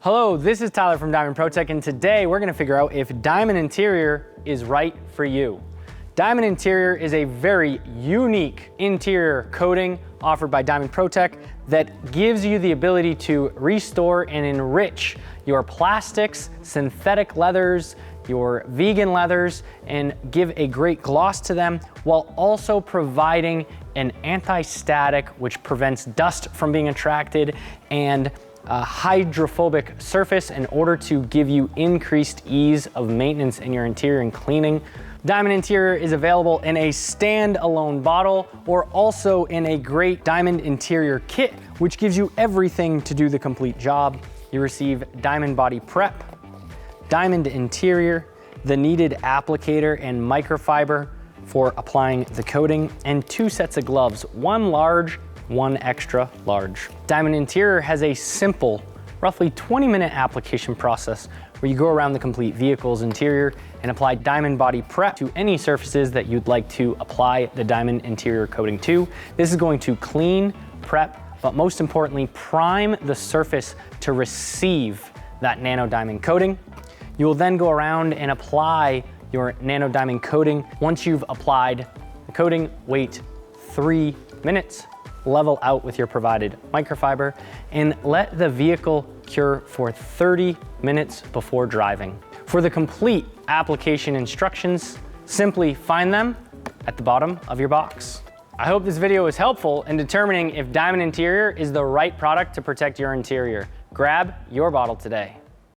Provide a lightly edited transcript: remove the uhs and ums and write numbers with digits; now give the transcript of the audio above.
Hello, this is Tyler from Diamond ProTech, and today we're gonna figure out if Diamond Interior is right for you. Diamond Interior is a very unique interior coating offered by Diamond ProTech that gives you the ability to restore and enrich your plastics, synthetic leathers, your vegan leathers, and give a great gloss to them while also providing an anti-static which prevents dust from being attracted and a hydrophobic surface in order to give you increased ease of maintenance in your interior and cleaning. Diamond Interior is available in a stand-alone bottle or also in a great Diamond Interior kit, which gives you everything to do the complete job. You receive Diamond Body Prep, Diamond Interior, the needed applicator and microfiber for applying the coating, and 2 sets of gloves, one large, one extra large. Diamond Interior has a simple, roughly 20-minute application process where you go around the complete vehicle's interior and apply Diamond Body Prep to any surfaces that you'd like to apply the Diamond Interior coating to. This is going to clean, prep, but most importantly, prime the surface to receive that nano diamond coating. You will then go around and apply your nano diamond coating. Once you've applied the coating, wait 3 minutes, level out with your provided microfiber, and let the vehicle cure for 30 minutes before driving. For the complete application instructions, simply find them at the bottom of your box. I hope this video was helpful in determining if Diamond Interior is the right product to protect your interior. Grab your bottle today.